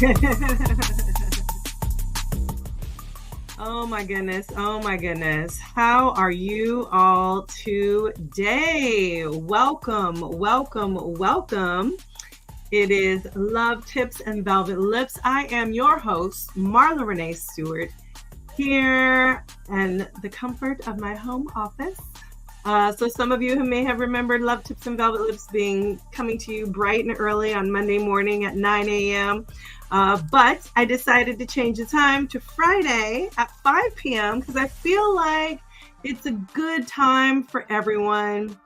Oh my goodness. Oh my goodness. How are you all today? Welcome, welcome, welcome. It is Love Tips and Velvet Lips. I am your host, Marla Renee Stewart, here in the comfort of my home office. So some of you who may have remembered Love Tips and Velvet Lips coming to you bright and early on Monday morning at 9 a.m. But I decided to change the time to Friday at 5 p.m. because I feel like it's a good time for everyone,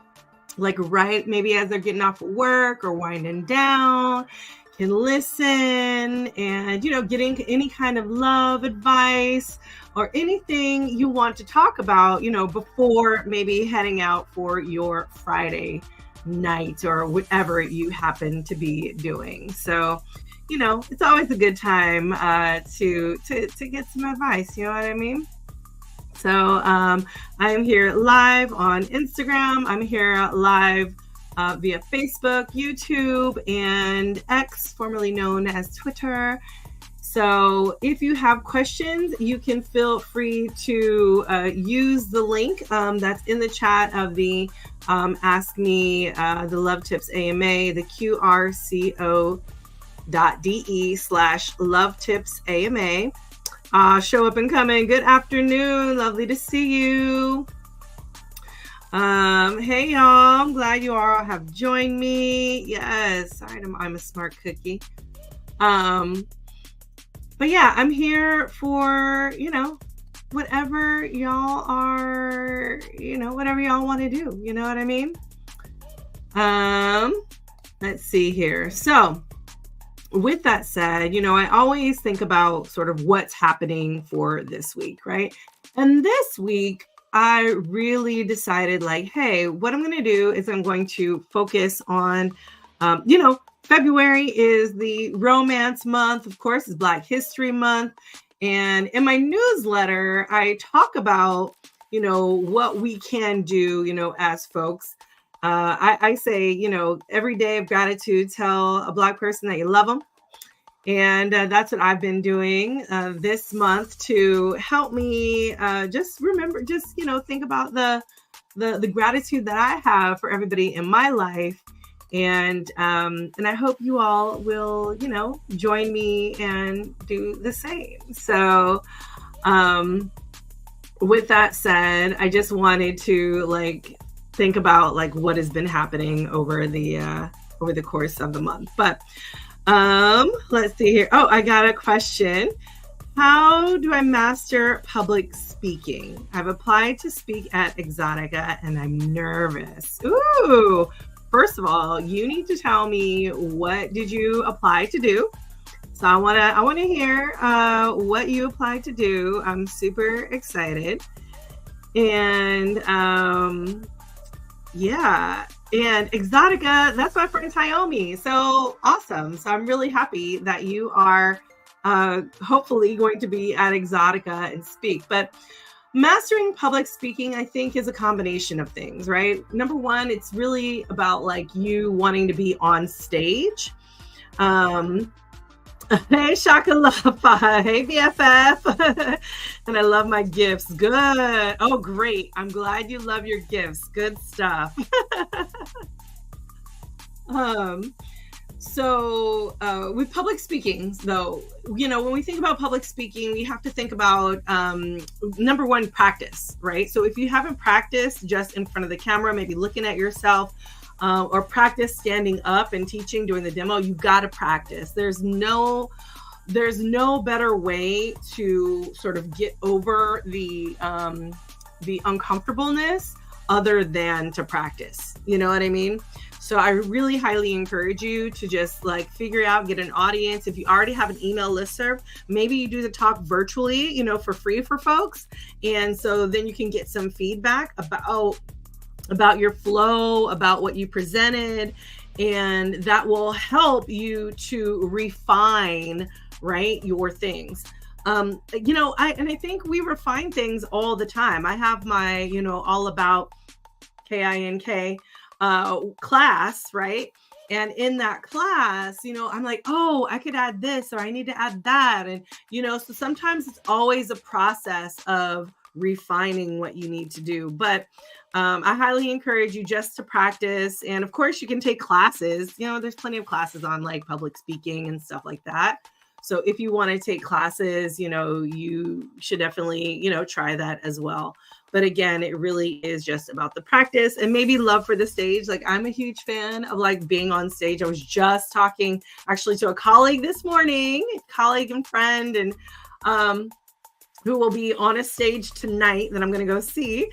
like right maybe as they're getting off of work or winding down, can listen and, getting any kind of love advice or anything you want to talk about, before maybe heading out for your Friday night or whatever you happen to be doing. So, it's always a good time to get some advice. You know what I mean? So I am here live on Instagram. I'm here live via Facebook, YouTube, and X, formerly known as Twitter. So if you have questions, you can feel free to use the link that's in the chat of the Ask Me the Love Tips AMA, the qrco.de/Love Tips AMA. Show up and come in. Good afternoon. Lovely to see you. Hey y'all, I'm glad you all have joined me. Yes, I'm a smart cookie. But yeah, I'm here for, whatever y'all are, whatever y'all want to do. You know what I mean? Let's see here. So with that said, I always think about sort of what's happening for this week, right? And this week, I really decided hey, what I'm going to do is I'm going to focus on, February is the romance month. Of course, it's Black History Month. And in my newsletter, I talk about, what we can do, as folks. I say, every day of gratitude, tell a Black person that you love them. And that's what I've been doing this month to help me just remember, think about the gratitude that I have for everybody in my life. And I hope you all will, join me and do the same. So with that said, I just wanted to think about what has been happening over the course of the month. But let's see here. Oh, I got a question. How do I master public speaking? I've applied to speak at Exotica and I'm nervous. Ooh, first of all, you need to tell me, what did you apply to do? So I want to hear what you applied to do. I'm super excited. And yeah. And Exotica, that's my friend Tayomi. So awesome. So I'm really happy that you are hopefully going to be at Exotica and speak. But mastering public speaking, I think, is a combination of things, right? Number one, it's really about you wanting to be on stage. Hey, Shakalafa. Hey, BFF. And I love my gifts. Good. Oh, great. I'm glad you love your gifts. Good stuff. So with public speaking, though, when we think about public speaking, we have to think about, number one, practice, right? So if you haven't practiced just in front of the camera, maybe looking at yourself, or practice standing up and teaching, doing the demo, you got to practice. There's no better way to sort of get over the uncomfortableness other than to practice. You know what I mean? So I really highly encourage you to just figure out, get an audience. If you already have an email listserv, maybe you do the talk virtually, for free for folks. And so then you can get some feedback about your flow, about what you presented, and that will help you to refine, right, your things. I think we refine things all the time. I have my, all about KINK class, right? And in that class, I'm like, oh, I could add this, or I need to add that. And, so sometimes it's always a process of refining what you need to do. But I highly encourage you just to practice. And of course, you can take classes. There's plenty of classes on like public speaking and stuff like that. So if you want to take classes, you should definitely, try that as well. But again, it really is just about the practice and maybe love for the stage. Like, I'm a huge fan of like being on stage. I was just talking actually to a colleague this morning, colleague and friend, and who will be on a stage tonight that I'm going to go see.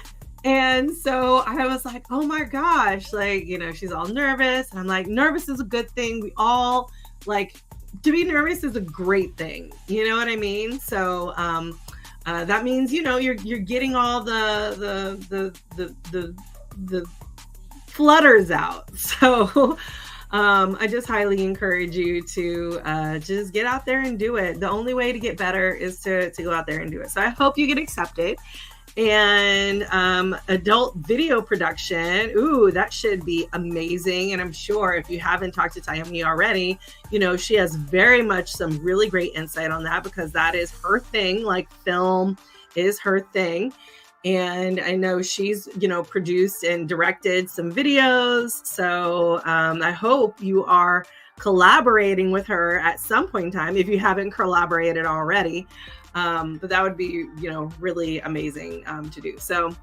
And so I was like, oh my gosh, like, she's all nervous. And I'm like, nervous is a good thing. We all like, to be nervous is a great thing. You know what I mean? So that means, you're getting all the flutters out. So I just highly encourage you to just get out there and do it. The only way to get better is to go out there and do it. So I hope you get accepted. And adult video production, ooh, that should be amazing. And I'm sure if you haven't talked to Tayomi already, she has very much some really great insight on that, because that is her thing. Like, film is her thing. And I know she's, produced and directed some videos. So I hope you are collaborating with her at some point in time, if you haven't collaborated already. But that would be, really amazing to do. So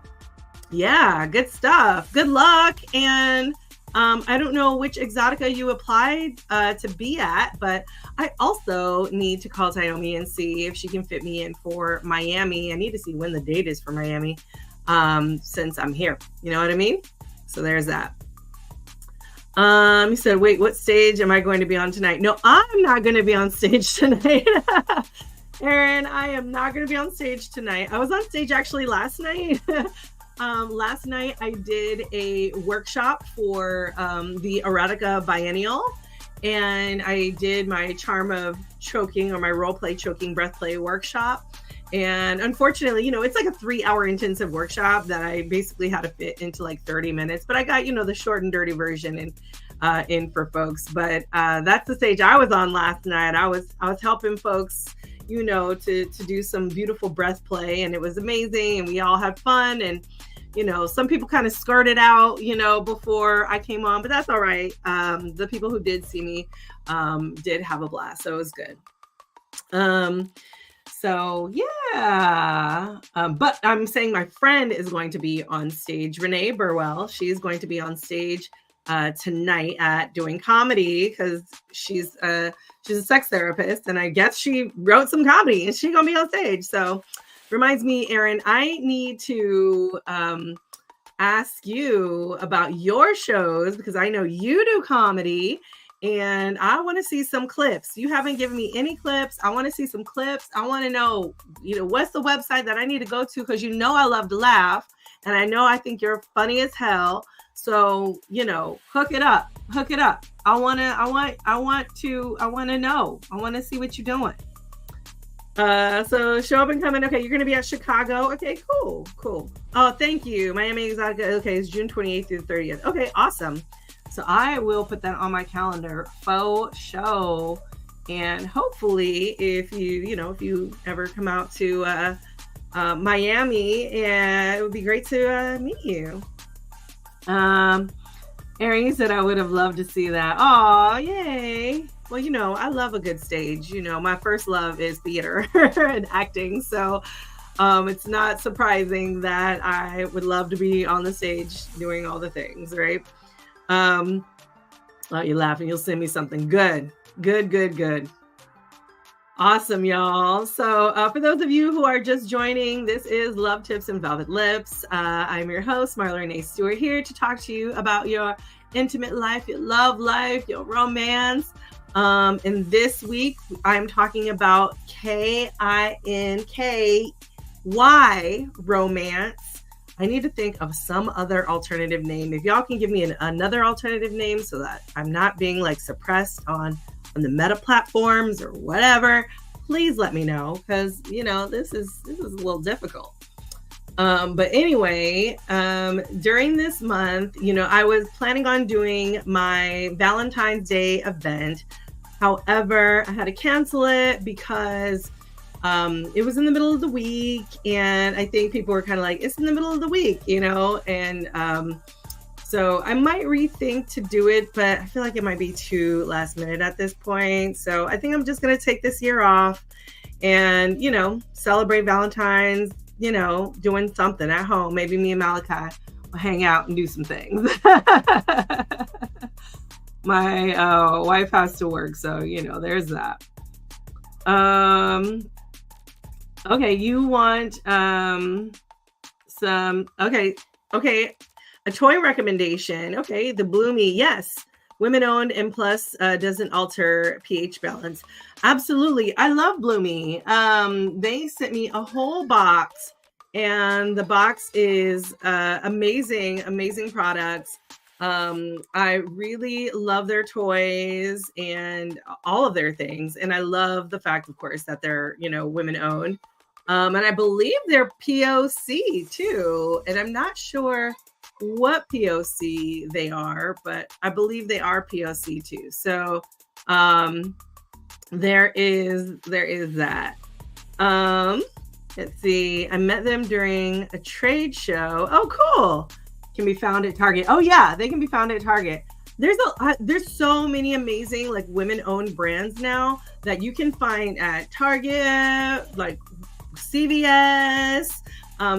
yeah, good stuff. Good luck. And I don't know which Exotica you applied to be at, but I also need to call Tayomi and see if she can fit me in for Miami. I need to see when the date is for Miami, since I'm here. You know what I mean? So there's that. He said, wait, what stage am I going to be on tonight? No, I'm not going to be on stage tonight. Aaron, I am not going to be on stage tonight. I was on stage actually last night. Last night I did a workshop for the Erotica Biennial, and I did my Charm of Choking, or my role play choking breath play workshop. And unfortunately, it's like a 3-hour intensive workshop that I basically had to fit into like 30 minutes, but I got, the short and dirty version in for folks. But that's the stage I was on last night. I was helping folks, to do some beautiful breath play, and it was amazing, and we all had fun. And some people kind of skirted out before I came on, but that's all right. The people who did see me did have a blast, so it was good. So yeah, but I'm saying my friend is going to be on stage, Renee Burwell. She's going to be on stage tonight at doing comedy, because she's a sex therapist, and I guess she wrote some comedy and she's gonna be on stage. So reminds me, Aaron, I need to ask you about your shows, because I know you do comedy and I want to see some clips. You haven't given me any clips. I want to see some clips. I want to know, what's the website that I need to go to, because I love to laugh, and I think you're funny as hell. So, hook it up. I want to know. I want to see what you're doing. So show up and come in. Okay, you're going to be at Chicago. Okay, cool. Oh, thank you. Miami Exotica. Okay, it's June 28th through the 30th. Okay, awesome. So I will put that on my calendar. Faux show. And hopefully if you ever come out to Miami, it would be great to meet you. Aaron said I would have loved to see that. Oh, yay. Well, I love a good stage. My first love is theater and acting. So it's not surprising that I would love to be on the stage doing all the things, right? Oh, you're laughing. You'll send me something good. Good. Awesome, y'all. So for those of you who are just joining, this is Love Tips and Velvet Lips. I'm your host, Marla Renee Stewart, here to talk to you about your intimate life, your love life, your romance. And this week, I'm talking about KINKY romance. I need to think of some other alternative name. If y'all can give me another alternative name so that I'm not being like suppressed on the Meta platforms or whatever, please let me know, because this is a little difficult. But anyway, during this month, I was planning on doing my Valentine's Day event. However, I had to cancel it because it was in the middle of the week, and I think people were kind of like, it's in the middle of the week, and so I might rethink to do it, but I feel like it might be too last minute at this point. So I think I'm just going to take this year off and, celebrate Valentine's, doing something at home. Maybe me and Malachi will hang out and do some things. My wife has to work, so, there's that. Okay, you want a toy recommendation. Okay, the Bloomy. Yes, women owned and plus doesn't alter pH balance. Absolutely. I love Bloomy. They sent me a whole box, and the box is amazing products. I really love their toys and all of their things. And I love the fact, of course, that they're, women owned. And I believe they're POC too. And I'm not sure what POC they are, but I believe they are POC too. So there is that. Let's see. I met them during a trade show. Oh, cool. Can be found at Target. Oh yeah, they can be found at Target. There's so many amazing like women-owned brands now that you can find at Target, like CVS.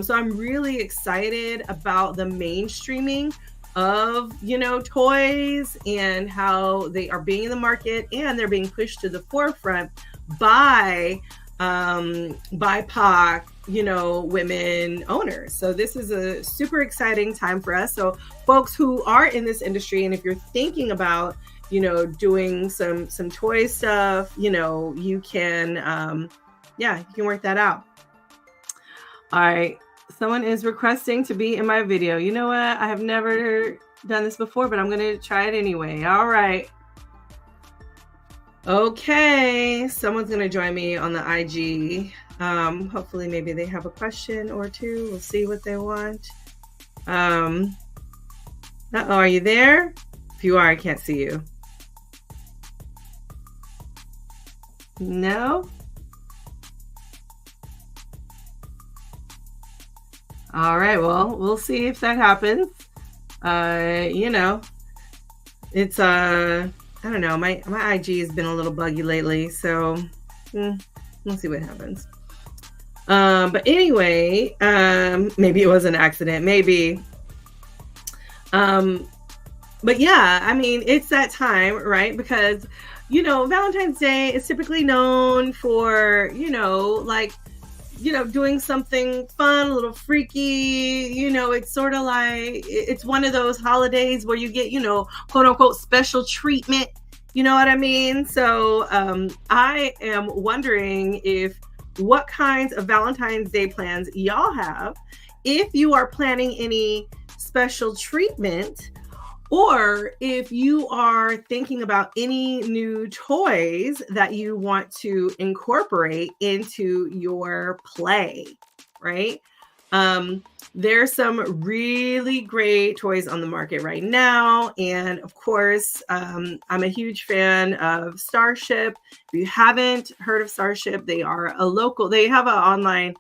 So I'm really excited about the mainstreaming of, toys and how they are being in the market, and they're being pushed to the forefront by BIPOC, women owners. So this is a super exciting time for us. So folks who are in this industry, and if you're thinking about, doing some toy stuff, you can, you can work that out. All right. Someone is requesting to be in my video. You know what? I have never done this before, but I'm going to try it anyway. All right. Okay. Someone's going to join me on the IG. Hopefully maybe they have a question or two. We'll see what they want. Are you there? If you are, I can't see you. No? All right, well, we'll see if that happens. It's I don't know, my IG has been a little buggy lately, so we'll see what happens. But anyway, maybe it was an accident, maybe. But yeah, I mean, it's that time, right? Because, Valentine's Day is typically known for, doing something fun, a little freaky, it's sort of like, it's one of those holidays where you get, quote unquote, special treatment, you know what I mean? So I am wondering what kinds of Valentine's Day plans y'all have, if you are planning any special treatment, or if you are thinking about any new toys that you want to incorporate into your play, right? There's some really great toys on the market right now. And of course, I'm a huge fan of Starship. If you haven't heard of Starship, they are they have an online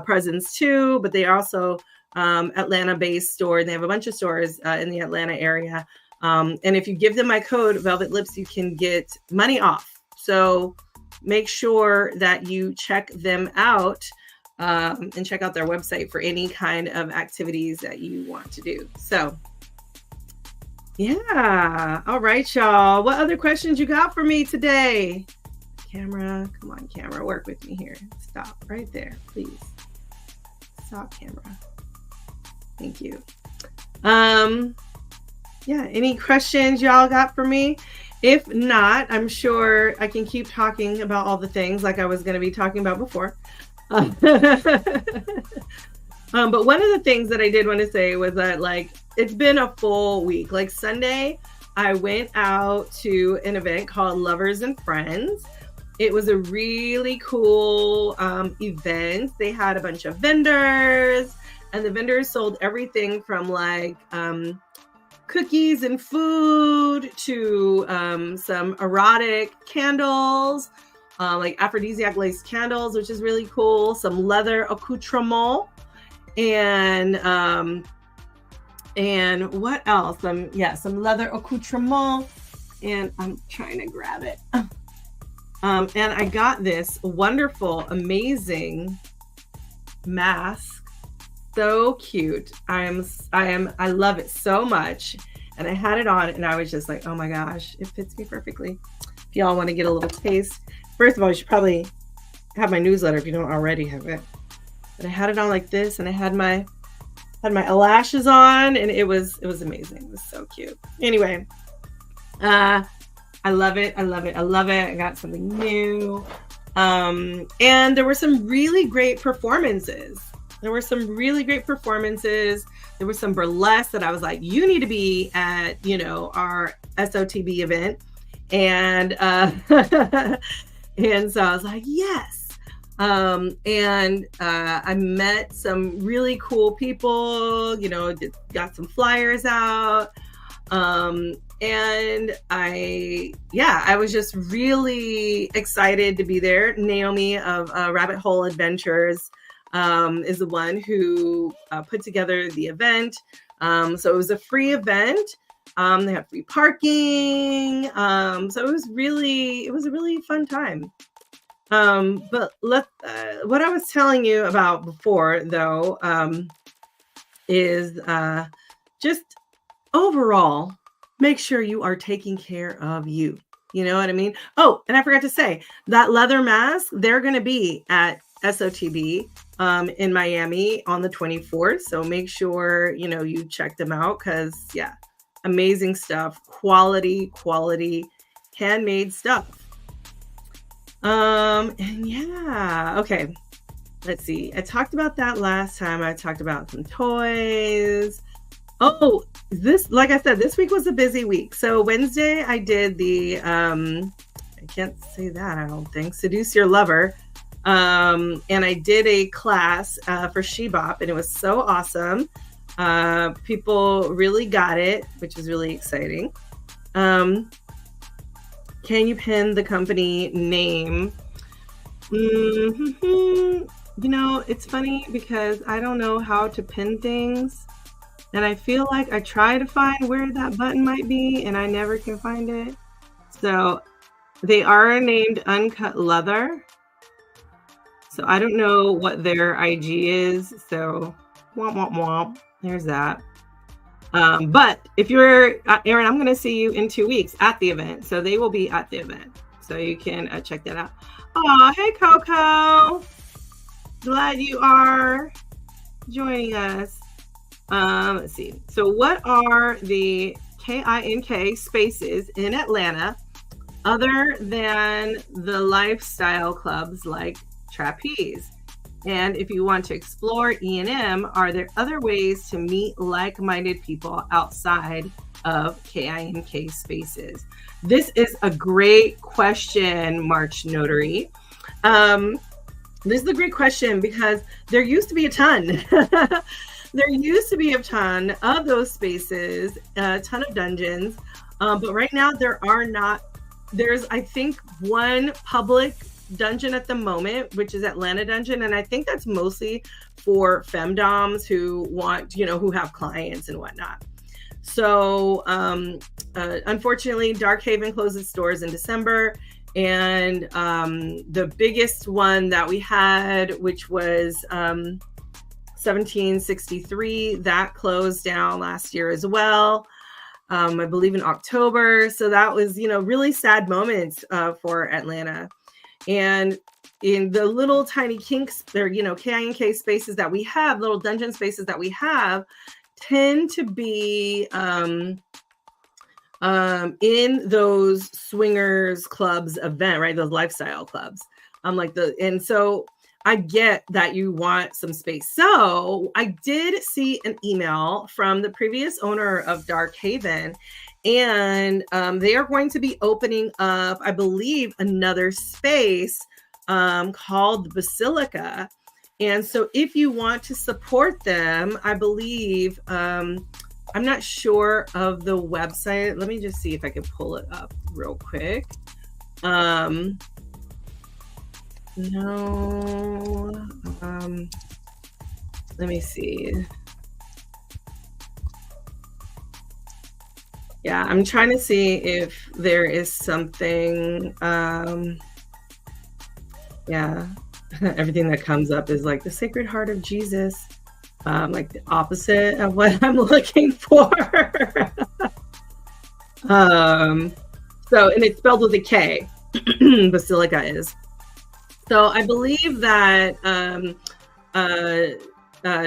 presence too, but they are also Atlanta-based store. They have a bunch of stores in the Atlanta area. And if you give them my code Velvet Lips, you can get money off. So make sure that you check them out and check out their website for any kind of activities that you want to do. So yeah. All right, y'all. What other questions you got for me today? Camera, come on, camera, work with me here. Stop right there, please. Stop, camera. Thank you. Yeah, any questions y'all got for me? If not, I'm sure I can keep talking about all the things like I was going to be talking about before. But one of the things that I did want to say was that, like, it's been a full week. Like Sunday, I went out to an event called Lovers and Friends. It was a really cool event. They had a bunch of vendors. And the vendors sold everything from like cookies and food to some erotic candles, like aphrodisiac lace candles, which is really cool. Some leather accoutrement, and what else? Some leather accoutrement, and I'm trying to grab it. And I got this wonderful, amazing mask. So cute. I love it so much. And I had it on and I was just like, oh my gosh, it fits me perfectly. If y'all want to get a little taste, first of all, you should probably have my newsletter if you don't already have it. But I had it on like this, and I had my eyelashes on, and it was amazing. It was so cute. Anyway, I love it. I love it. I love it. I got something new. And there were some really great performances. There were some burlesque that I was like, you need to be at, our SOTB event. And, and so I was like, yes. I met some really cool people, got some flyers out. And I was just really excited to be there. Naomi of Rabbit Hole Adventures is the one who put together the event. So it was a free event. They had free parking. So it was a really fun time. But what I was telling you about before, though, is just overall, make sure you are taking care of you. You know what I mean? Oh, and I forgot to say that leather mask, they're going to be at SOTB in Miami on the 24th. So make sure, you check them out because, amazing stuff. Quality, handmade stuff. Okay. Let's see. I talked about that last time. I talked about some toys. Oh, like I said, this week was a busy week. So Wednesday I did the, I can't say that, I don't think, Seduce Your Lover. And I did a class for Shebop, and it was so awesome. People really got it, which is really exciting. Can you pin the company name? It's funny because I don't know how to pin things. And I feel like I try to find where that button might be, and I never can find it. So they are named Uncut Leather. So I don't know what their IG is. So womp, womp, womp. There's that. But if you're, Erin, I'm going to see you in 2 weeks at the event. So they will be at the event. So you can check that out. Oh, hey, Coco. Glad you are joining us. Let's see. So what are the KINK spaces in Atlanta other than the lifestyle clubs like Trapeze? And if you want to explore E&M, are there other ways to meet like-minded people outside of KINK spaces? This is a great question, March Notary. This is a great question because there used to be a ton. There used to be a ton of those spaces, a ton of dungeons, but right now there are not. There's, I think, one public dungeon at the moment, which is Atlanta Dungeon, and I think that's mostly for femdoms who want, who have clients and whatnot. So, unfortunately, Dark Haven closed its doors in December, and the biggest one that we had, which was 1763, that closed down last year as well. I believe in October. So that was, really sad moments for Atlanta. And in the little tiny kinks, there, KINK spaces that we have, little dungeon spaces that we have, tend to be in those swingers clubs event, right? Those lifestyle clubs. And so I get that you want some space. So I did see an email from the previous owner of Dark Haven, and they are going to be opening up, I believe, another space called the Basilica. And so if you want to support them, I believe, I'm not sure of the website. Let me just see if I can pull it up real quick. No, let me see. Yeah, I'm trying to see if there is something, yeah, everything that comes up is like the Sacred Heart of Jesus, like the opposite of what I'm looking for. So, and it's spelled with a K, Basilica is. So I believe that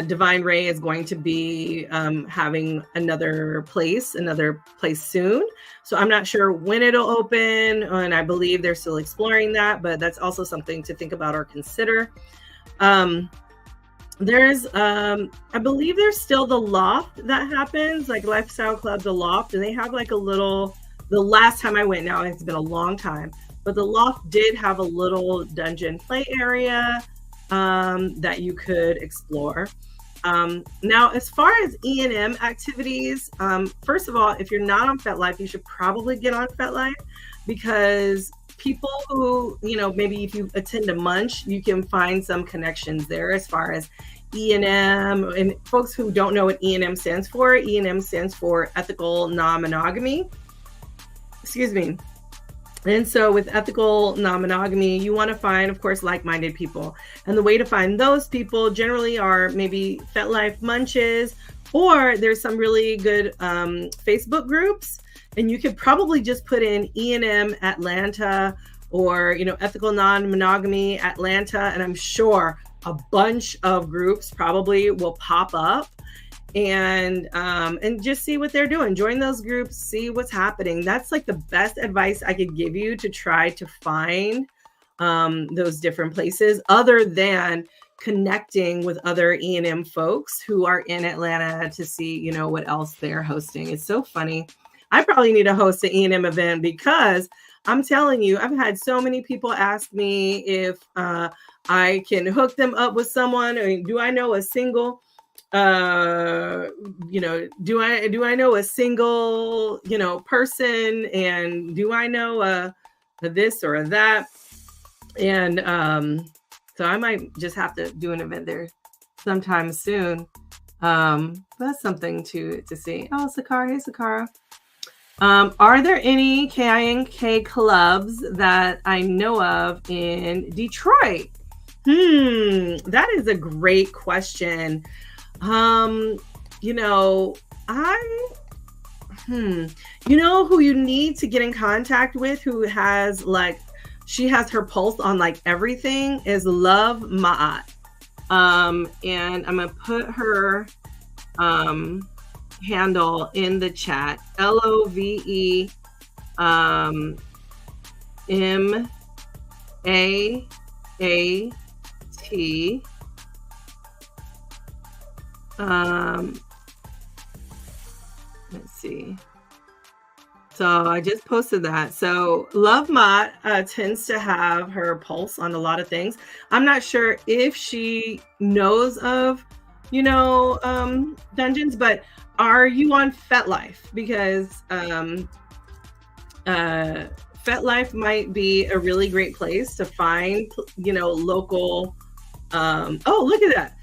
Divine Ray is going to be having another place soon. So I'm not sure when it'll open, and I believe they're still exploring that, but that's also something to think about or consider. There's, I believe there's still the Loft that happens, like Lifestyle Club, the Loft, and they have like a little, the last time I went, now it's been a long time, but the Loft did have a little dungeon play area that you could explore. Now, as far as E&M activities, first of all, if you're not on FetLife, you should probably get on FetLife, because people who, you know, maybe if you attend a munch, you can find some connections there as far as E&M. And folks who don't know what E&M stands for ethical non-monogamy. Excuse me. And so with ethical non-monogamy, you want to find, of course, like-minded people. And the way to find those people generally are maybe FetLife munches, or there's some really good Facebook groups. And you could probably just put in E&M Atlanta, or, you know, ethical non-monogamy Atlanta. And I'm sure a bunch of groups probably will pop up. And just see what they're doing. Join those groups, see what's happening. That's like the best advice I could give you to try to find those different places, other than connecting with other E&M folks who are in Atlanta to see, you know, what else they're hosting. It's so funny. I probably need to host an E&M event, because I'm telling you, I've had so many people ask me if I can hook them up with someone. I mean, do I know a single you know, do I know a single, you know, person, and do I know a this or a that? And so I might just have to do an event there sometime soon. That's something to see. Oh, Sakara, hey Sakara. Are there any KINK clubs that I know of in Detroit? That is a great question. You know, you know who you need to get in contact with, who has like, she has her pulse on like everything, is Love Ma'at. And I'm gonna put her handle in the chat. LOVE MAAT. Let's see. So I just posted that. So Love Mott tends to have her pulse on a lot of things. I'm not sure if she knows of, you know, dungeons, but are you on FetLife? Because FetLife might be a really great place to find, you know, local. Oh, look at that.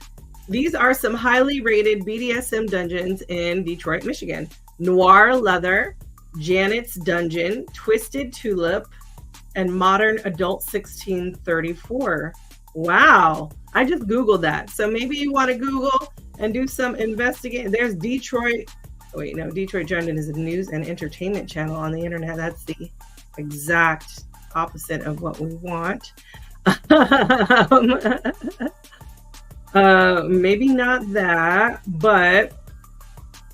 These are some highly rated BDSM dungeons in Detroit, Michigan. Noir Leather, Janet's Dungeon, Twisted Tulip, and Modern Adult 1634. Wow. I just Googled that. So maybe you want to Google and do some investigating. There's Detroit. Wait, no, Detroit Dungeon is a news and entertainment channel on the internet. That's the exact opposite of what we want. Maybe not that, but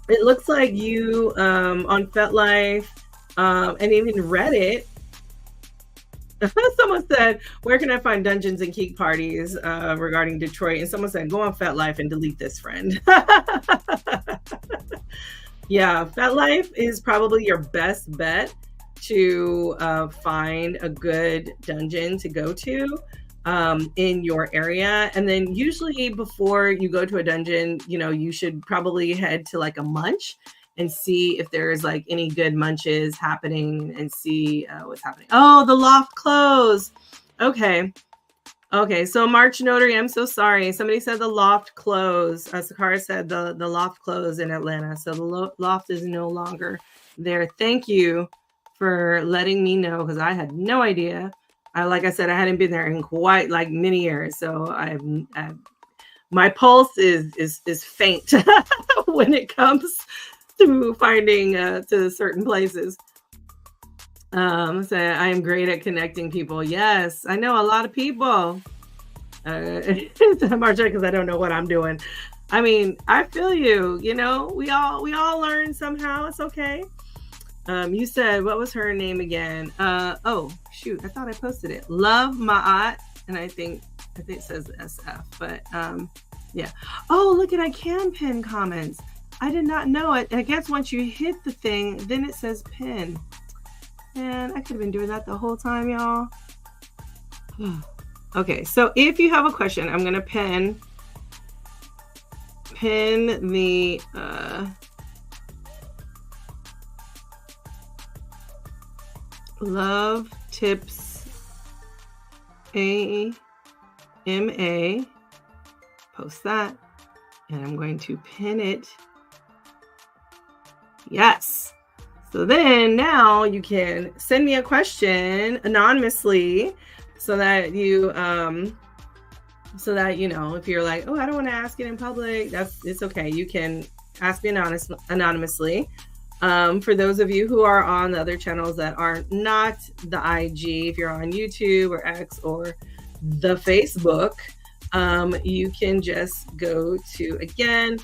it looks like you on FetLife and even Reddit. Someone said, where can I find dungeons and geek parties regarding Detroit? And someone said, go on FetLife and delete this friend. Yeah, FetLife is probably your best bet to find a good dungeon to go to. in your area. And then usually before you go to a dungeon, you should probably head to like a munch and see if there's like any good munches happening and see what's happening. Oh, the loft closed. Okay. So March Notary, I'm so sorry. Somebody said the loft closed. Sakara said the loft closed in Atlanta. So the loft is no longer there. Thank you for letting me know, because I had no idea. Like I said, I hadn't been there in quite like many years. So my pulse is faint when it comes to finding to certain places. So I am great at connecting people. Yes, I know a lot of people. Marcia, because I don't know what I'm doing. I mean, I feel you. We all learn somehow. It's okay. You said, what was her name again? Oh shoot, I thought I posted it. Love Ma'at, and I think it says SF, but yeah. Oh, look at, I can pin comments. I did not know it. I guess once you hit the thing, then it says pin. Man, I could have been doing that the whole time, y'all. Okay, so if you have a question, I'm gonna pin the Love Tips AMA. Post that, and I'm going to pin it. Yes. So then now you can send me a question anonymously so that you if you're like, oh, I don't want to ask it in public, it's okay. You can ask me anonymously. For those of you who are on the other channels that are not the IG, if you're on YouTube or X or the Facebook, you can just go to, again,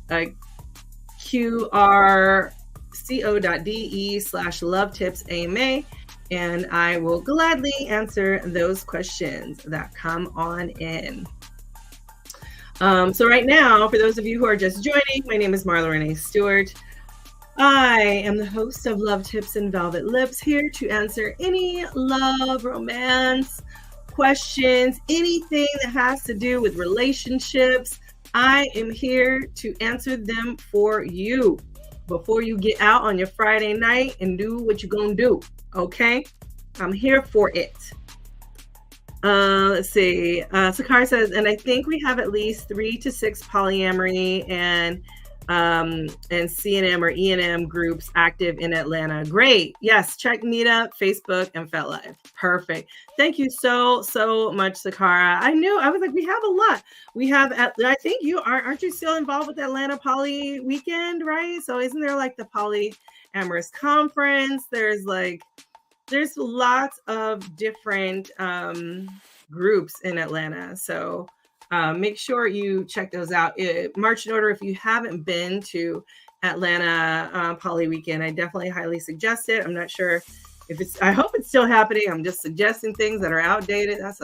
qrco.de/lovetipsama, and I will gladly answer those questions that come on in. So right now, for those of you who are just joining, my name is Marla Renee Stewart. I am the host of Love Tips and Velvet Lips, here to answer any love, romance questions, anything that has to do with relationships. I am here to answer them for you before you get out on your Friday night and do what you're gonna do. Okay, I'm here for it. Let's see. Sakar says, and I think we have at least 3 to 6 polyamory and CNM or ENM groups active in Atlanta. Great. Yes. Check Meetup, Facebook, and FetLife. Perfect. Thank you so much, Sakara. I was like, we have a lot. We have, I think aren't you still involved with Atlanta Poly Weekend, right? So isn't there like the Polyamorous Conference? There's lots of different groups in Atlanta. So make sure you check those out. March Notary, if you haven't been to Atlanta Poly Weekend, I definitely highly suggest it. I'm not sure if I hope it's still happening. I'm just suggesting things that are outdated. That's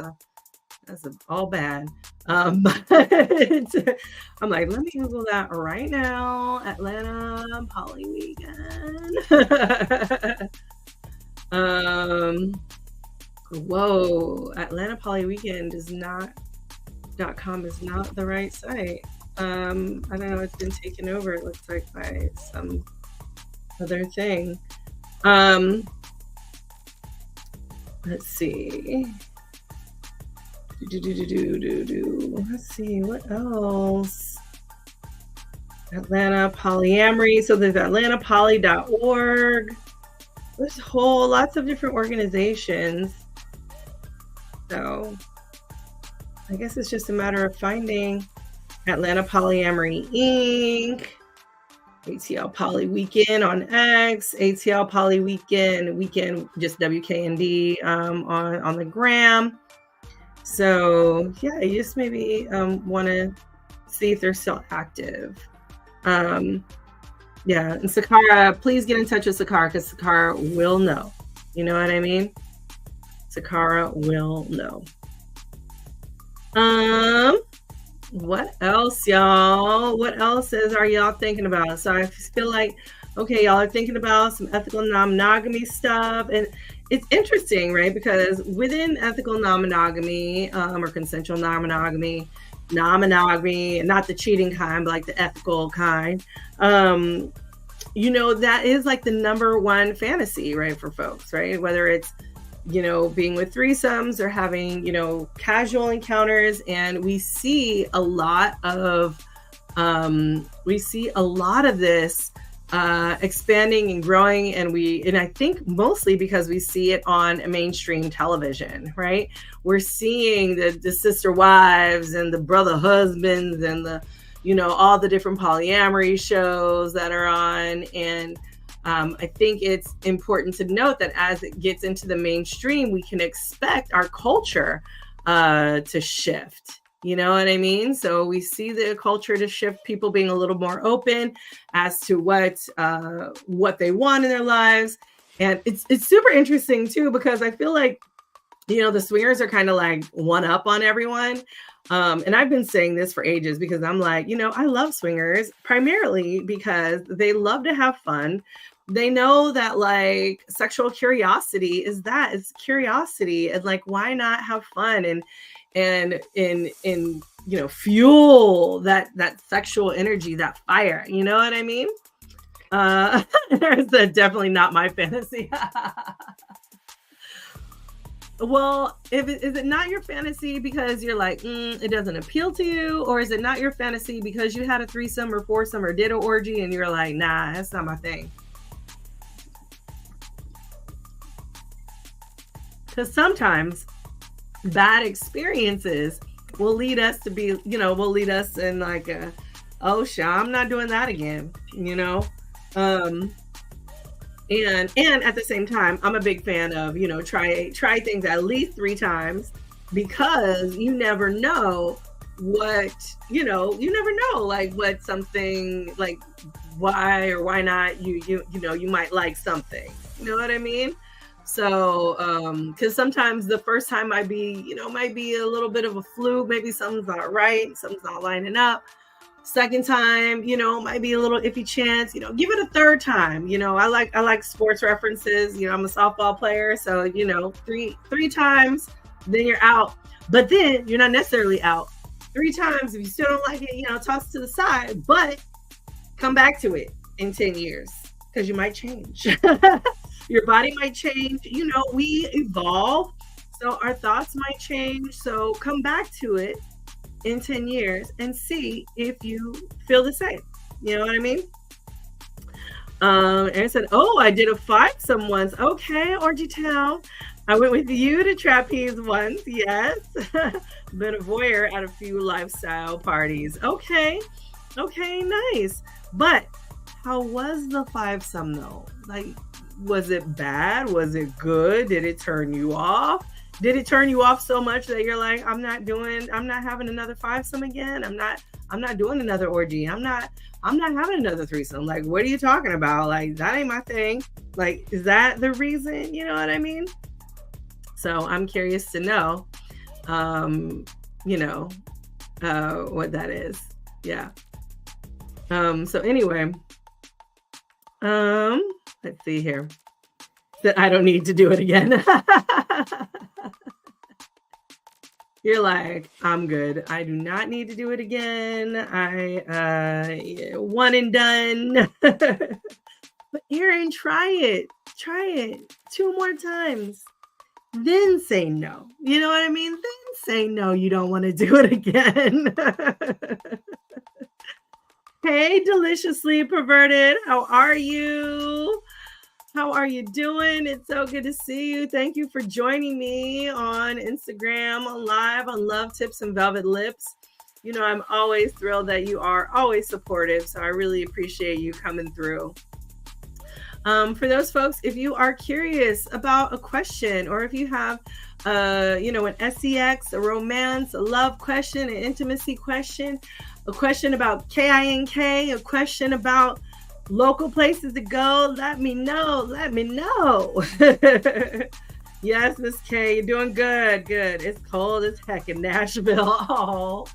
all bad. But I'm like, let me Google that right now. Atlanta Poly Weekend. Whoa, Atlanta Poly Weekend .com is not the right site. I don't know, it's been taken over, it looks like, by some other thing. Let's see. Let's see, what else? Atlanta Polyamory. So there's atlantapoly.org. There's lots of different organizations. So I guess it's just a matter of finding Atlanta Polyamory Inc., ATL Poly Weekend on X, ATL Poly Weekend, just WKND on the gram. So yeah, you just maybe want to see if they're still active. Yeah, and Sakara, please get in touch with Sakara, because Sakara will know. You know what I mean? Sakara will know. What else, y'all? What else are y'all thinking about? So I feel like Okay, y'all are thinking about some ethical non-monogamy stuff. And it's interesting, right? Because within ethical non-monogamy, or consensual non-monogamy, not the cheating kind, but like the ethical kind, that is like the number one fantasy, right, for folks, right? Whether it's, being with threesomes or having, casual encounters. And we see a lot of this expanding and growing, and I think mostly because we see it on mainstream television, right? We're seeing the sister wives and the brother husbands and the all the different polyamory shows that are on. And I think it's important to note that as it gets into the mainstream, we can expect our culture to shift. You know what I mean? So we see the culture to shift, people being a little more open as to what they want in their lives. And it's super interesting too, because I feel like, the swingers are kind of like one up on everyone. And I've been saying this for ages because I'm like, I love swingers primarily because they love to have fun. They know that like sexual curiosity it's curiosity, and like, why not have fun and fuel that sexual energy, that fire, you know what I mean? There's definitely not my fantasy. Well, is it not your fantasy because you're like, it doesn't appeal to you? Or is it not your fantasy because you had a threesome or foursome or did an orgy and you're like, nah, that's not my thing? Because sometimes bad experiences will lead us to be, will lead us in like I'm not doing that again, and at the same time, I'm a big fan of, try things at least 3 times, because you never know what, you never know like what something, like why or why not you might like something, you know what I mean? So, because sometimes the first time might be a little bit of a fluke. Maybe something's not right, something's not lining up. Second time, might be a little iffy chance. Give it a third time. I like sports references. I'm a softball player, so three times, then you're out. But then you're not necessarily out. 3 times, if you still don't like it, toss it to the side. But come back to it in 10 years because you might change. Your body might change. We evolve, so our thoughts might change. So come back to it in 10 years and see if you feel the same. You know what I mean? Aaron said, oh, I did a 5-some once. Okay, Orgy Town. I went with you to trapeze once. Yes. Been a voyeur at a few lifestyle parties. Okay, nice. But how was the 5-some though? Like, was it bad? Was it good? Did it turn you off? Did it turn you off so much that you're like, I'm not having another 5-some again. I'm not doing another orgy. I'm not having another threesome. Like, what are you talking about? Like, that ain't my thing. Like, is that the reason? You know what I mean? So I'm curious to know, what that is. Yeah. So anyway, let's see here. That I don't need to do it again. You're like, I'm good. I do not need to do it again. I one and done. But Aaron, try it 2 more times. Then say no. You know what I mean? Then say no, you don't want to do it again. Hey, Deliciously Perverted. How are you? How are you doing? It's so good to see you. Thank you for joining me on Instagram live on Love Tips and Velvet Lips. I'm always thrilled that you are always supportive. So I really appreciate you coming through. For those folks, if you are curious about a question, or if you have, an sex, a romance, a love question, an intimacy question, a question about KINK, a question about local places to go, let me know. Yes, Miss K, you're doing good. It's cold as heck in Nashville. Oh,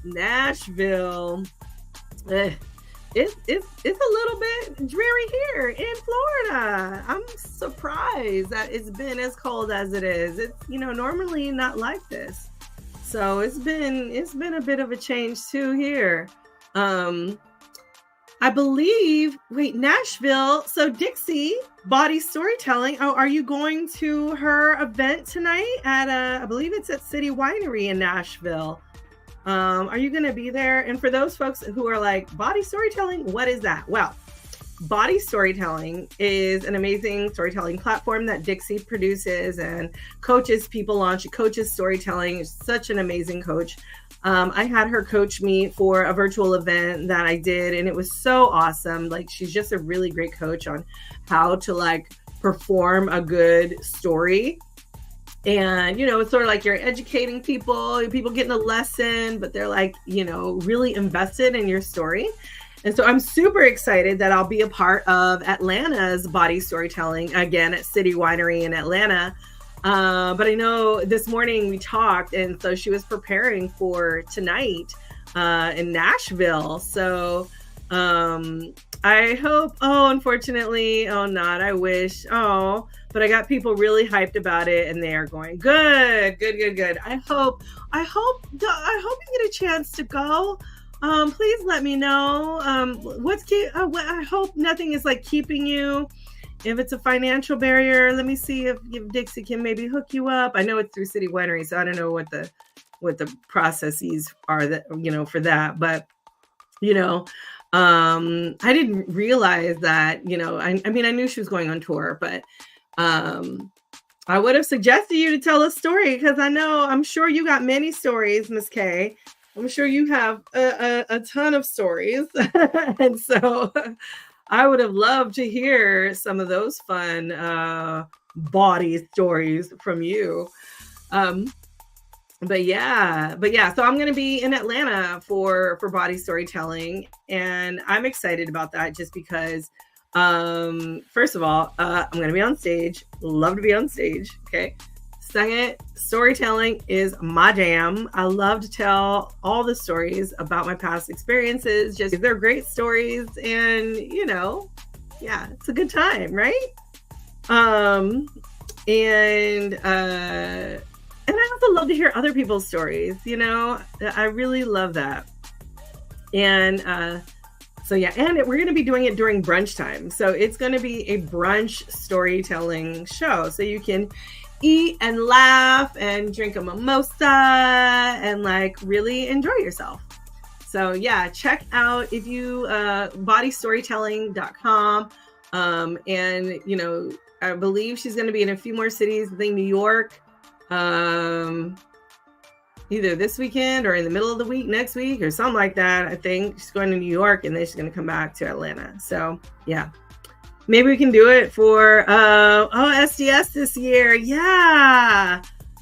Nashville. it's a little bit dreary here in Florida. I'm surprised that it's been as cold as it is. It's, normally not like this. So it's been a bit of a change too here. Um I believe, wait, Nashville. So Dixie Body Storytelling. Oh, are you going to her event tonight at I believe it's at City Winery in Nashville. Are you going to be there? And for those folks who are like, body storytelling, what is that? Well, Body Storytelling is an amazing storytelling platform that Dixie produces and coaches people on. She coaches storytelling. She's such an amazing coach. I had her coach me for a virtual event that I did, and it was so awesome. Like, she's just a really great coach on how to like perform a good story. And, it's sort of like you're educating people getting a lesson, but they're like, really invested in your story. And so I'm super excited that I'll be a part of Atlanta's Body Storytelling again at City Winery in Atlanta. But I know this morning we talked, and so she was preparing for tonight in Nashville. So I hope, unfortunately, not, I wish, but I got people really hyped about it, and they are going, good. I hope you get a chance to go. Please let me know. I hope nothing is like keeping you. If it's a financial barrier, let me see if Dixie can maybe hook you up. I know it's through City Winery, so I don't know what the processes are that, for that. But, I didn't realize that, I mean, I knew she was going on tour, but I would have suggested you to tell a story, because I'm sure you got many stories, Miss K. I'm sure you have a ton of stories. And so I would have loved to hear some of those fun body stories from you. But yeah, so I'm going to be in Atlanta for Body Storytelling, and I'm excited about that just because, first of all, I'm going to be on stage. Love to be on stage. Okay. Second, storytelling is my jam. I love to tell all the stories about my past experiences. Just, they're great stories, and yeah, it's a good time, right? And I also love to hear other people's stories. I really love that. And so yeah, and we're going to be doing it during brunch time. So it's going to be a brunch storytelling show. So you can eat and laugh and drink a mimosa and like really enjoy yourself. So yeah, check out if you bodystorytelling.com. And I believe she's going to be in a few more cities. I think New York, either this weekend or in the middle of the week next week or something like that. I think she's going to New York, and then she's going to come back to Atlanta. So yeah, maybe we can do it for SDS this year. Yeah, I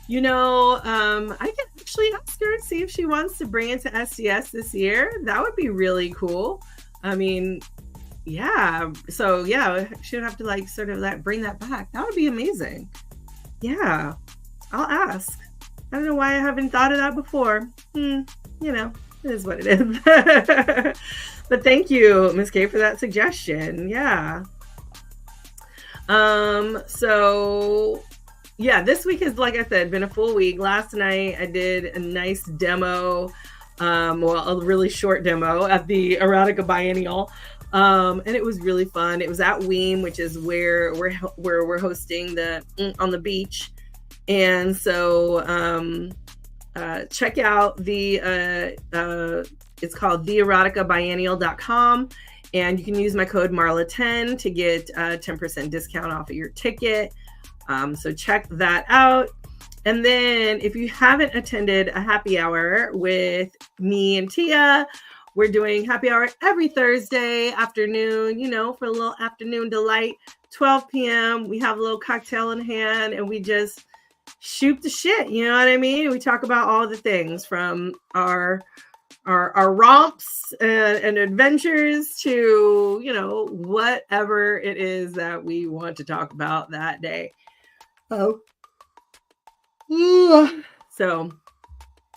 can actually ask her and see if she wants to bring it to SDS this year. That would be really cool. I mean, yeah, so yeah, she'd have to like sort of like bring that back. That would be amazing. Yeah, I'll ask. I don't know why I haven't thought of that before. It is what it is. But thank you, Ms. K, for that suggestion. Yeah. So yeah, this week has, like I said, been a full week. Last night I did a nice demo, a really short demo at the Erotica Biennial. And it was really fun. It was at Weem, which is where we're hosting on the beach. And so check out it's called theeroticabiennial.com, and you can use my code Marla10 to get a 10% discount off of your ticket. So check that out. And then if you haven't attended a happy hour with me and Tia, we're doing happy hour every Thursday afternoon, for a little afternoon delight, 12 p.m. We have a little cocktail in hand, and we just shoot the shit. You know what I mean? We talk about all the things from our romps and adventures to, whatever it is that we want to talk about that day. So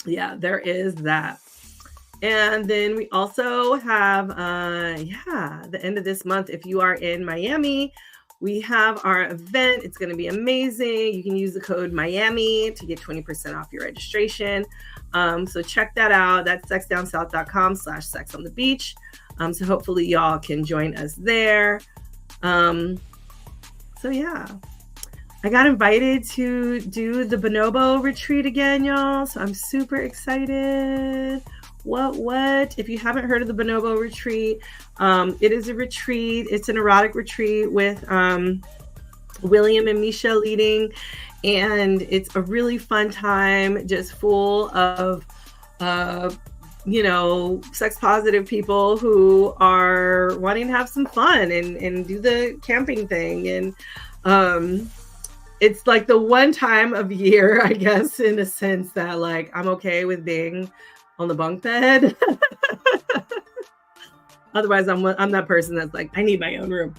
yeah, there is that. And then we also have, the end of this month, if you are in Miami, we have our event. It's going to be amazing. You can use the code Miami to get 20% off your registration. So check that out. That's sexdownsouth.com/sex on the beach. So hopefully y'all can join us there. So yeah, I got invited to do the Bonobo retreat again, y'all. So I'm super excited. What? If you haven't heard of the Bonobo retreat, it is a retreat. It's an erotic retreat with William and Misha leading. And it's a really fun time, just full of, sex positive people who are wanting to have some fun and do the camping thing. And it's like the one time of year, I guess, in a sense that like I'm okay with being on the bunk bed. Otherwise, I'm that person that's like, I need my own room.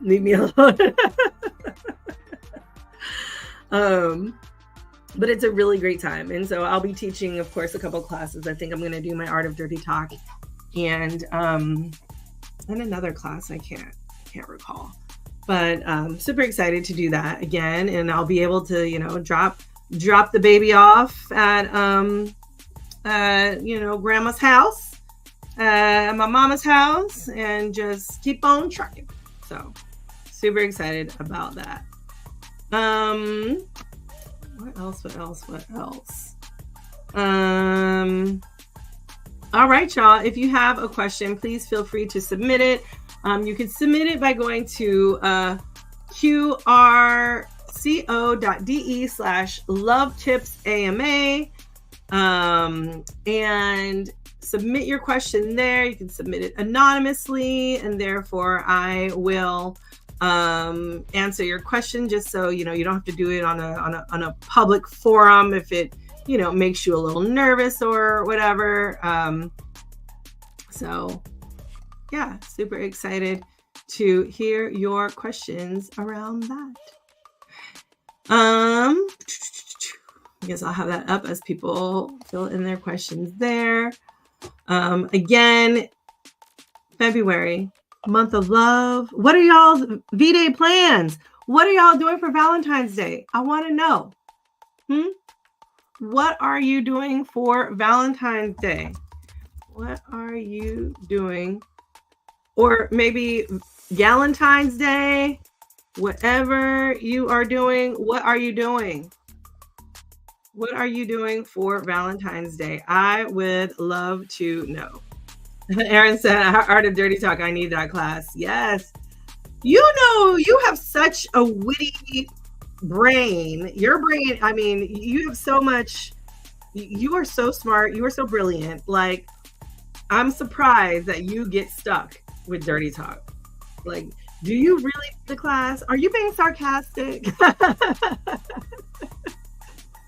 Leave me alone. But it's a really great time. And so I'll be teaching, of course, a couple classes. I think I'm going to do my Art of Dirty Talk and another class I can't recall. But super excited to do that again. And I'll be able to, drop the baby off at grandma's house, my mama's house, and just keep on trucking. So super excited about that. What else? All right, y'all. If you have a question, please feel free to submit it. You can submit it by going to qrco.de/lovetipsama. And submit your question there. You can submit it anonymously, and therefore I will answer your question, just so you don't have to do it on a public forum if it makes you a little nervous or whatever. So yeah, super excited to hear your questions around that. I guess I'll have that up as people fill in their questions there. Again, February, month of love. What are y'all's V-Day plans? What are y'all doing for Valentine's Day? I want to know. What are you doing for Valentine's Day? What are you doing? Or maybe Galentine's Day, whatever you are doing, what are you doing? What are you doing for Valentine's Day? I would love to know. Aaron said, Art of Dirty Talk, I need that class. Yes. You have such a witty brain. Your brain, I mean, you have so much, you are so smart. You are so brilliant. Like, I'm surprised that you get stuck with Dirty Talk. Like, do you really need the class? Are you being sarcastic?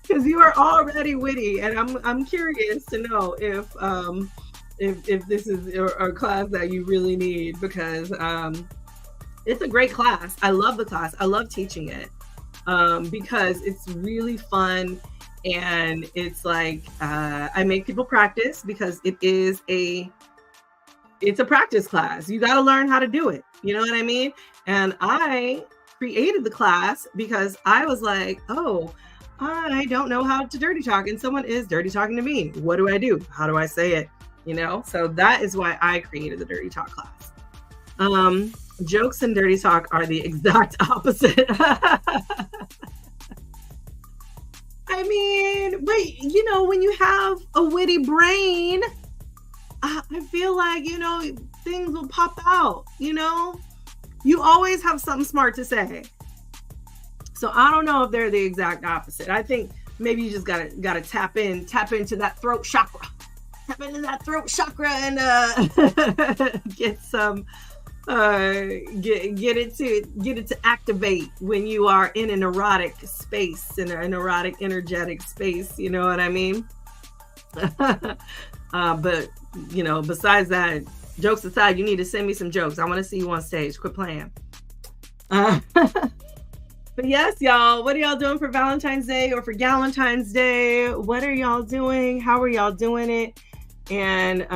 Because you are already witty, and I'm curious to know if this is a class that you really need, because it's a great class. I love the class. I love teaching it because it's really fun, and it's like I make people practice, because it's a practice class. You got to learn how to do it. You know what I mean? And I created the class because I was like, oh, I don't know how to dirty talk, and someone is dirty talking to me. What do I do? How do I say it? So that is why I created the Dirty Talk class. Jokes and dirty talk are the exact opposite. I mean, but when you have a witty brain, I feel like, things will pop out, you always have something smart to say. So I don't know if they're the exact opposite. I think maybe you just gotta tap into that throat chakra. Tap into that throat chakra and get some get it to activate when you are in an erotic space, in an erotic energetic space, you know what I mean? But besides that, jokes aside, you need to send me some jokes. I want to see you on stage. Quit playing. But yes, y'all, what are y'all doing for Valentine's Day or for Galentine's Day? What are y'all doing? How are y'all doing it? And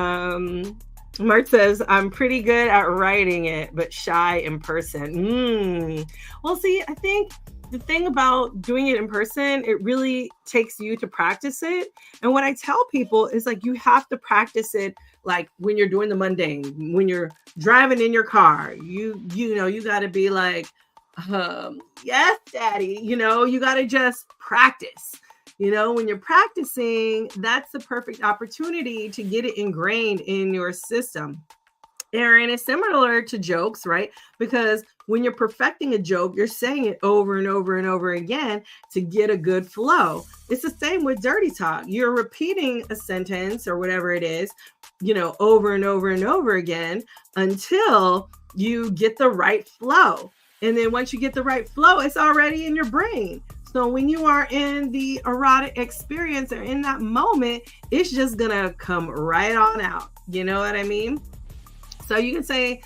Mert says, I'm pretty good at writing it, but shy in person. Well, see, I think the thing about doing it in person, it really takes you to practice it. And what I tell people is like, you have to practice it like when you're doing the mundane, when you're driving in your car, you got to be like, yes, daddy, you got to just practice. When you're practicing, that's the perfect opportunity to get it ingrained in your system. And it's similar to jokes, right? Because when you're perfecting a joke, you're saying it over and over and over again to get a good flow. It's the same with dirty talk. You're repeating a sentence or whatever it is, over and over and over again until you get the right flow. And then once you get the right flow, it's already in your brain. So when you are in the erotic experience or in that moment, it's just gonna come right on out. You know what I mean? So you can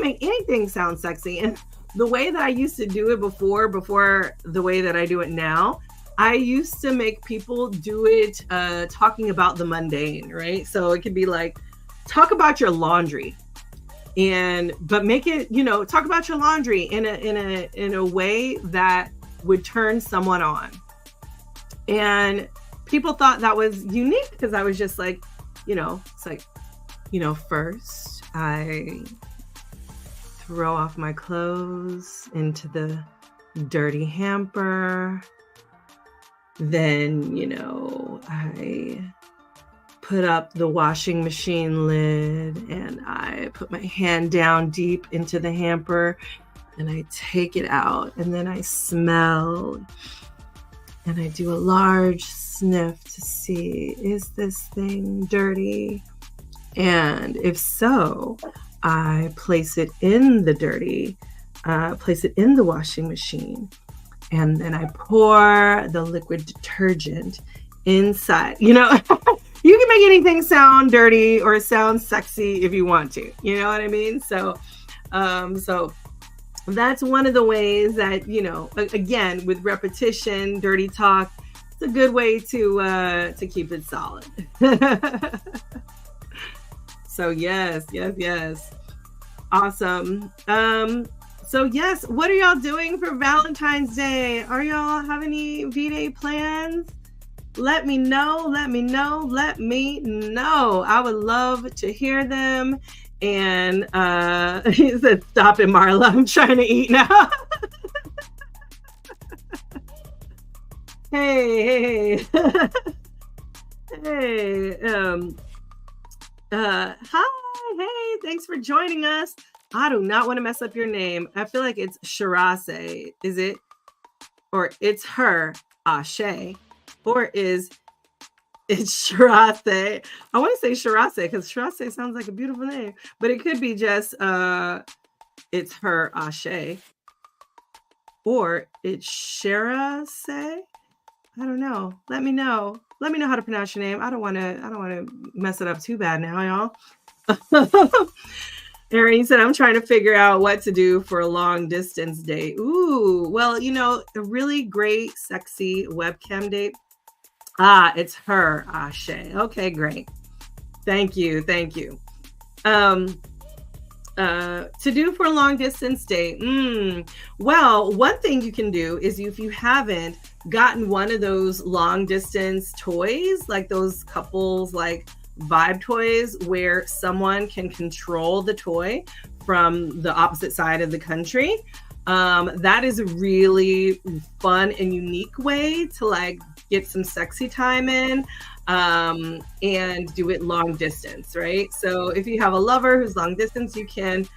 make anything sound sexy. And the way that I used to do it before the way that I do it now, I used to make people do it talking about the mundane, right? So it could be like, talk about your laundry. But make it, talk about your laundry in a way that would turn someone on. And people thought that was unique because I was just like, it's like, first I throw off my clothes into the dirty hamper. Then, I put up the washing machine lid and I put my hand down deep into the hamper and I take it out and then I smell and I do a large sniff to see, is this thing dirty? And if so, I place it in the washing machine. And then I pour the liquid detergent inside. You can make anything sound dirty or sound sexy if you want to. You know what I mean? So that's one of the ways that, again, with repetition, dirty talk, it's a good way to keep it solid. So yes. Awesome. So yes, what are y'all doing for Valentine's Day? Are y'all have any V-Day plans? Let me know. I would love to hear them. And he said, stop it, Marla. I'm trying to eat now. Hey. Hey. Hi. Hey, thanks for joining us. I do not want to mess up your name. I feel like it's Shirase. Is it? Or it's her, Ashe. Or is it's Shirase? I want to say Shirase because Shirase sounds like a beautiful name. But it could be just it's her, Ashe. Or it's Shirase. I don't know. Let me know. Let me know how to pronounce your name. I don't want to mess it up too bad now, y'all. Erin said, I'm trying to figure out what to do for a long distance date. Ooh, well, a really great, sexy webcam date. It's her, Ashe. Okay, great. Thank you. To do for a long distance date. Well, one thing you can do is if you haven't gotten one of those long distance toys, like those couples, like vibe toys where someone can control the toy from the opposite side of the country. That is a really fun and unique way to like get some sexy time in and do it long distance, right? So if you have a lover who's long distance, you can,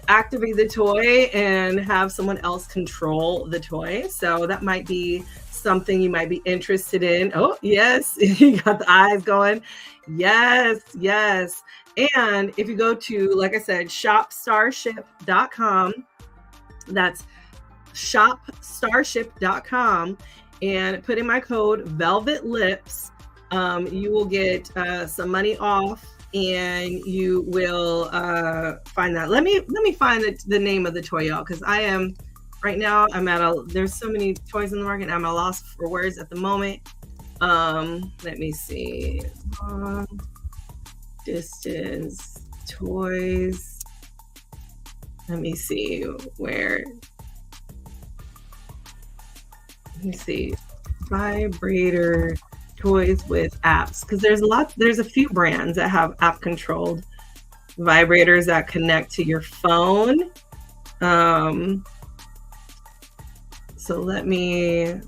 activate the toy and have someone else control the toy. So that might be something you might be interested in. Oh, yes. You got the eyes going. Yes. And if you go to, like I said, shopstarship.com, that's shopstarship.com, and put in my code Velvet Lips, you will get some money off and you will find that. Let me find the name of the toy, y'all, because I am right now, there's so many toys in the market. I'm at a loss for words at the moment. Let me see. distance toys. Let me see where. Let me see. Vibrator toys with apps, because there's a few brands that have app controlled vibrators that connect to your phone. So let me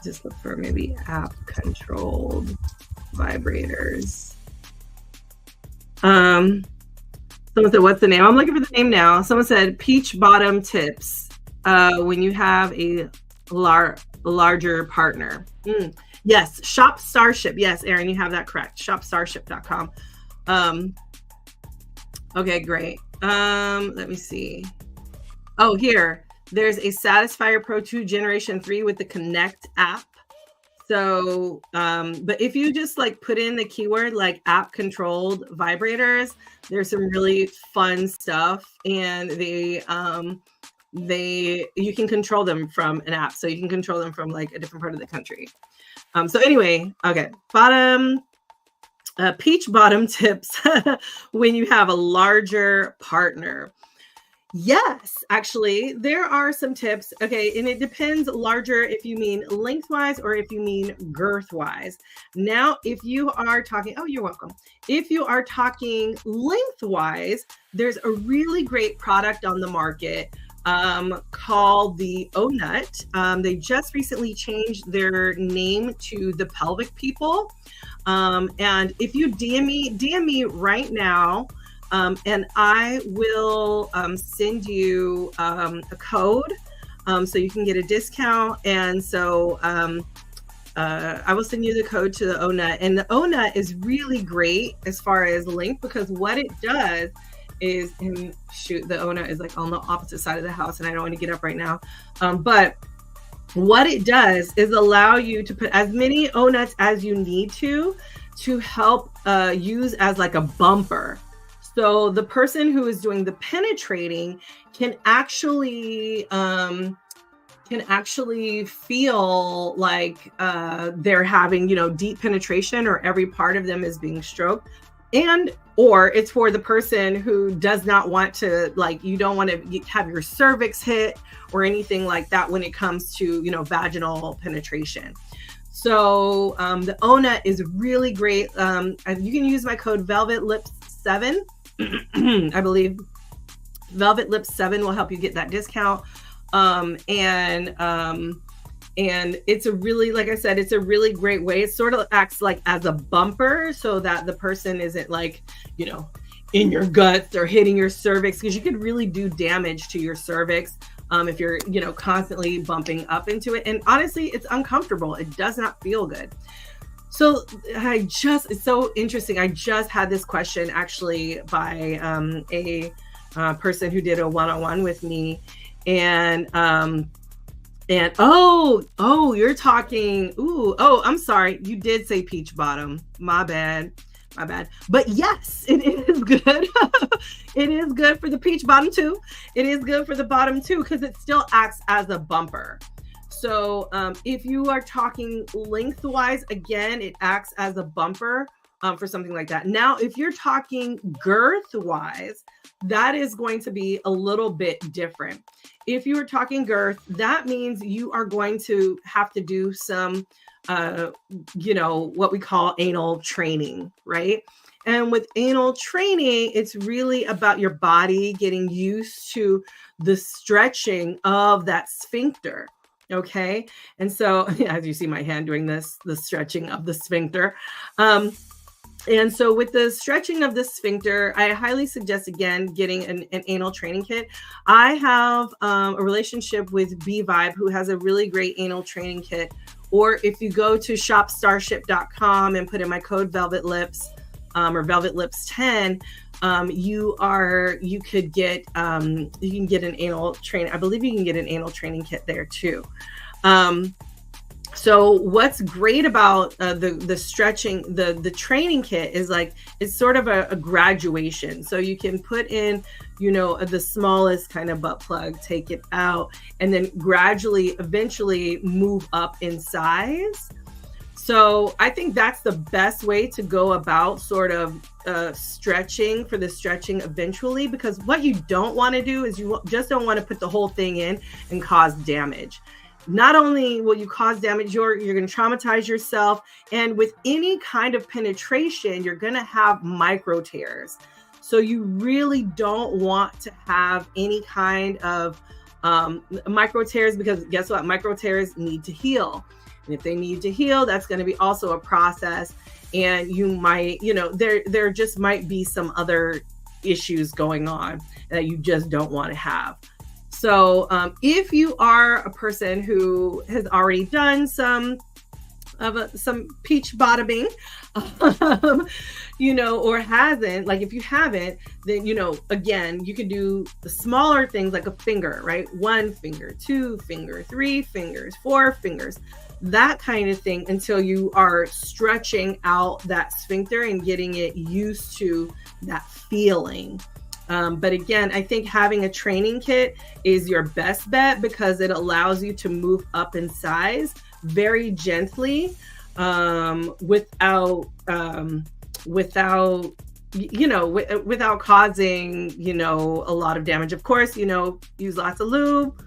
just look for maybe app controlled vibrators. Someone said, what's the name? I'm looking for the name now. Someone said peach bottom tips when you have a larger partner. Yes, Shop Starship. Yes, Erin, you have that correct. Shopstarship.com. Okay, great. Let me see. Oh, here. There's a Satisfyer Pro 2 Generation 3 with the Connect app. So, but if you just like put in the keyword like app controlled vibrators, there's some really fun stuff, and you can control them from an app. So you can control them from like a different part of the country. So anyway, okay, peach bottom tips when you have a larger partner. Yes, actually, there are some tips. Okay, and it depends larger if you mean lengthwise or if you mean girthwise. Now, if you are talking, oh, you're welcome. If you are talking lengthwise, there's a really great product on the market called the ONUT. They just recently changed their name to the Pelvic People. And if you DM me right now, and I will send you a code so you can get a discount. And so I will send you the code to the ONUT. And the ONUT is really great as far as length, because what it does is, and shoot, the ONUT is like on the opposite side of the house, and I don't want to get up right now. But what it does is allow you to put as many ONUTs as you need to help use as like a bumper. So the person who is doing the penetrating can actually feel like they're having, deep penetration, or every part of them is being stroked. Or it's for the person who does not want to, like, you don't want to have your cervix hit or anything like that when it comes to, vaginal penetration. So the ONUT is really great. You can use my code VelvetLips7. I believe Velvet Lips 7 will help you get that discount. And it's a really, like I said, it's a really great way. It sort of acts like as a bumper so that the person isn't like, in your guts or hitting your cervix, because you could really do damage to your cervix if you're, constantly bumping up into it. And honestly, it's uncomfortable. It does not feel good. So it's so interesting. I just had this question actually by a person who did a one-on-one with me, and you're talking. I'm sorry. You did say peach bottom. My bad. But yes, it is good. It is good for the peach bottom too. It is good for the bottom too, because it still acts as a bumper. So if you are talking lengthwise, again, it acts as a bumper for something like that. Now, if you're talking girth-wise, that is going to be a little bit different. If you are talking girth, that means you are going to have to do some, what we call anal training, right? And with anal training, it's really about your body getting used to the stretching of that sphincter. Okay. And so, as you see my hand doing this, the stretching of the sphincter. And so with the stretching of the sphincter, I highly suggest, again, getting an anal training kit. I have a relationship with B-Vibe, who has a really great anal training kit. Or if you go to shopstarship.com and put in my code VelvetLips or VelvetLips10, you can get an anal training. I believe you can get an anal training kit there too. So what's great about the stretching, the training kit is like, it's sort of a graduation. So you can put in, the smallest kind of butt plug, take it out, and then gradually, eventually move up in size. So I think that's the best way to go about sort of stretching for the stretching eventually, because what you don't want to do is you just don't want to put the whole thing in and cause damage. Not only will you cause damage, you're going to traumatize yourself. And with any kind of penetration, you're going to have micro tears. So you really don't want to have any kind of micro tears, because guess what? Micro tears need to heal. And if they need to heal, that's going to be also a process. And you might, there just might be some other issues going on that you just don't want to have. So if you are a person who has already done some peach bottoming, or hasn't, like if you haven't, then, again, you can do the smaller things like a finger, right? 1 finger, 2 finger, 3 fingers, 4 fingers, that kind of thing, until you are stretching out that sphincter and getting it used to that feeling. But again, I think having a training kit is your best bet, because it allows you to move up in size very gently, without causing, a lot of damage. Of course, use lots of lube,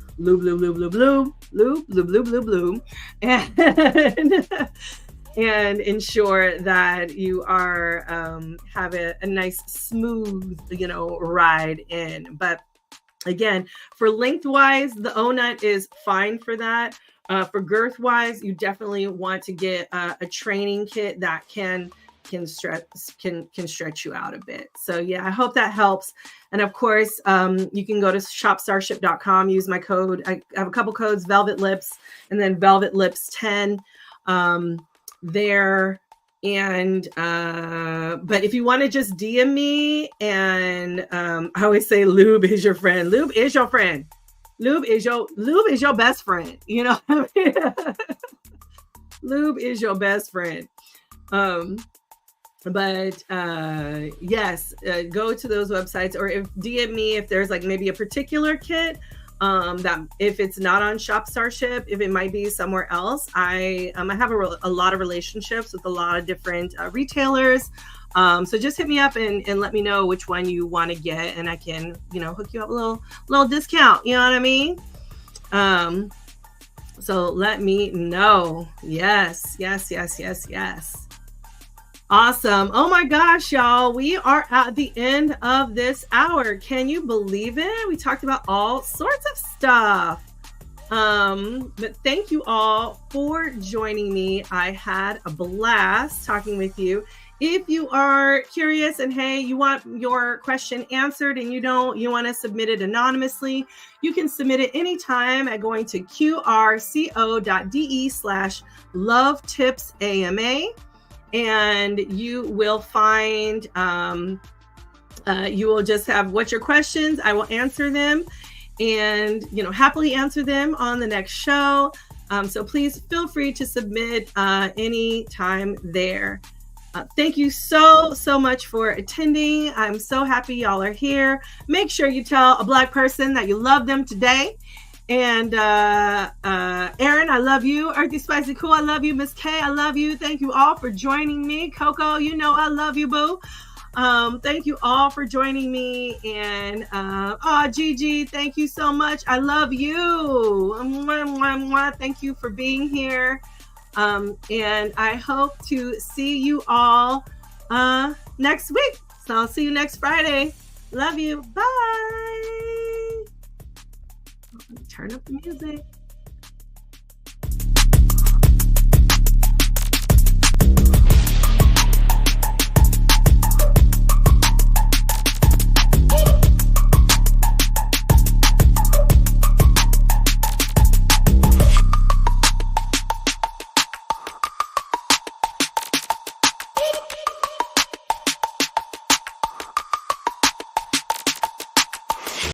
and ensure that you are have a nice smooth ride in. But again, for lengthwise, the O-Nut is fine for that. For girth wise, you definitely want to get a training kit that can stretch you out a bit. So yeah, I hope that helps. And of course, you can go to shopstarship.com, use my code. I have a couple codes, Velvet Lips and then Velvet Lips 10 there. And but if you want to just DM me, and I always say lube is your friend. Lube is your friend. Lube is your best friend. You know what I mean? Lube is your best friend. But yes, go to those websites, or if DM me if there's like maybe a particular kit that if it's not on Shopstarship, if it might be somewhere else. I have a lot of relationships with a lot of different retailers. So just hit me up and let me know which one you want to get, and I can, hook you up a little discount. You know what I mean? So let me know. Yes. Awesome. Oh my gosh, y'all. We are at the end of this hour. Can you believe it? We talked about all sorts of stuff. But thank you all for joining me. I had a blast talking with you. If you are curious and hey, you want your question answered and you want to submit it anonymously, you can submit it anytime at going to qrco.de/lovetipsama. And you will find, you will just have what's your questions. I will answer them and, happily answer them on the next show. So please feel free to submit any time there. Thank you so much for attending. I'm so happy y'all are here. Make sure you tell a Black person that you love them today. And Aaron, I love you. Earthy Spicy Cool, I love you. Miss K, I love you. Thank you all for joining me. Coco, I love you, boo. Thank you all for joining me. And Gigi, thank you so much. I love you. Thank you for being here. And I hope to see you all next week. So I'll see you next Friday. Love you. Bye. Turn up the music.